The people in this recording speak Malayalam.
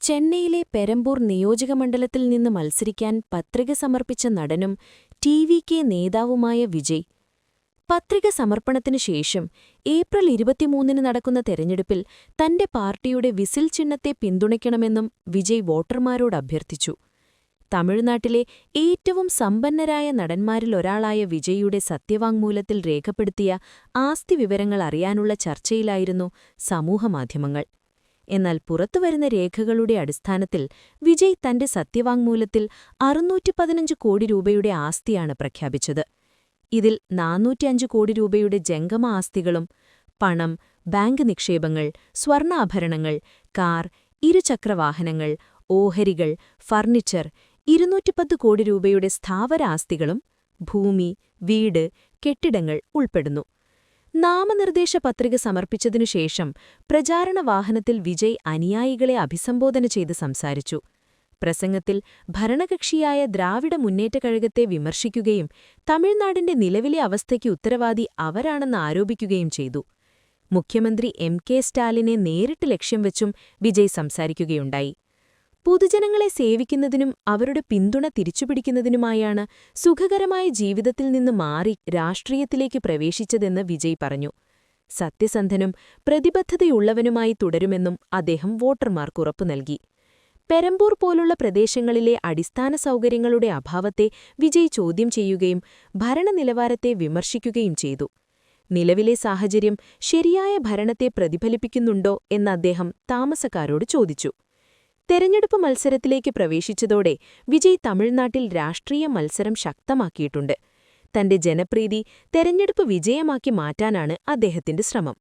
ചെന്നൈയിലെ പെരമ്പൂർ നിയോജകമണ്ഡലത്തിൽ നിന്ന് മത്സരിക്കാൻ പത്രിക സമർപ്പിച്ച നടനും ടി.വി.കെ നേതാവുമായ വിജയ്. പത്രിക സമർപ്പണത്തിനു ശേഷം ഏപ്രിൽ 23-ന് നടക്കുന്ന തെരഞ്ഞെടുപ്പിൽ തന്റെ പാർട്ടിയുടെ വിസിൽ ചിഹ്നത്തെ പിന്തുണയ്ക്കണമെന്നും വിജയ് വോട്ടർമാരോട് അഭ്യർത്ഥിച്ചു. തമിഴ്നാട്ടിലെ ഏറ്റവും സമ്പന്നരായ നടന്മാരിലൊരാളായ വിജയ്യുടെ സത്യവാങ്മൂലത്തിൽ രേഖപ്പെടുത്തിയ ആസ്തിവിവരങ്ങൾ അറിയാനുള്ള ചർച്ചയിലായിരുന്നു സമൂഹമാധ്യമങ്ങൾ. എന്നാൽ പുറത്തുവരുന്ന രേഖകളുടെ അടിസ്ഥാനത്തിൽ വിജയ് തന്റെ സത്യവാങ്മൂലത്തിൽ 615 കോടി രൂപയുടെ ആസ്തിയാണ് പ്രഖ്യാപിച്ചത്. ഇതിൽ 405 കോടി രൂപയുടെ ജംഗമ ആസ്തികളും പണം, ബാങ്ക് നിക്ഷേപങ്ങൾ, സ്വർണ്ണാഭരണങ്ങൾ, കാർ, ഇരുചക്രവാഹനങ്ങൾ, ഓഹരികൾ, ഫർണിച്ചർ, 210 കോടി രൂപയുടെ സ്ഥാവര ആസ്തികളും ഭൂമി, വീട്, കെട്ടിടങ്ങൾ ഉൾപ്പെടുന്നു. നാമനിർദ്ദേശ പത്രിക സമർപ്പിച്ചതിനുശേഷം പ്രചാരണ വാഹനത്തിൽ വിജയ് അനുയായികളെ അഭിസംബോധന ചെയ്ത് സംസാരിച്ചു. പ്രസംഗത്തിൽ ഭരണകക്ഷിയായ ദ്രാവിഡ മുന്നേറ്റക്കഴകത്തെ വിമർശിക്കുകയും തമിഴ്നാടിന്റെ നിലവിലെ അവസ്ഥയ്ക്ക് ഉത്തരവാദി അവരാണെന്ന് ആരോപിക്കുകയും ചെയ്തു. മുഖ്യമന്ത്രി എം.കെ. സ്റ്റാലിനെ നേരിട്ട് ലക്ഷ്യം വെച്ചും വിജയ് സംസാരിക്കുകയുണ്ടായി. പൊതുജനങ്ങളെ സേവിക്കുന്നതിനും അവരുടെ പിന്തുണ തിരിച്ചുപിടിക്കുന്നതിനുമായാണ് സുഖകരമായ ജീവിതത്തിൽ നിന്ന് മാറി രാഷ്ട്രീയത്തിലേക്ക് പ്രവേശിച്ചതെന്ന് വിജയ് പറഞ്ഞു. സത്യസന്ധനും പ്രതിബദ്ധതയുള്ളവനുമായി തുടരുമെന്നും അദ്ദേഹം വോട്ടർമാർക്ക് ഉറപ്പു നൽകി. പെരമ്പൂർ പോലുള്ള പ്രദേശങ്ങളിലെ അടിസ്ഥാന സൗകര്യങ്ങളുടെ അഭാവത്തെ വിജയ് ചോദ്യം ചെയ്യുകയും ഭരണനിലവാരത്തെ വിമർശിക്കുകയും ചെയ്തു. നിലവിലെ സാഹചര്യം ശരിയായ ഭരണത്തെ പ്രതിഫലിപ്പിക്കുന്നുണ്ടോ എന്ന് അദ്ദേഹം താമസക്കാരോട് ചോദിച്ചു. തെരഞ്ഞെടുപ്പ് മത്സരത്തിലേക്ക് പ്രവേശിച്ചതോടെ വിജയ് തമിഴ്നാട്ടിൽ രാഷ്ട്രീയ മത്സരം ശക്തമാക്കിയിട്ടുണ്ട്. തന്റെ ജനപ്രീതി തെരഞ്ഞെടുപ്പ് വിജയമാക്കി മാറ്റാനാണ് അദ്ദേഹത്തിന്റെ ശ്രമം.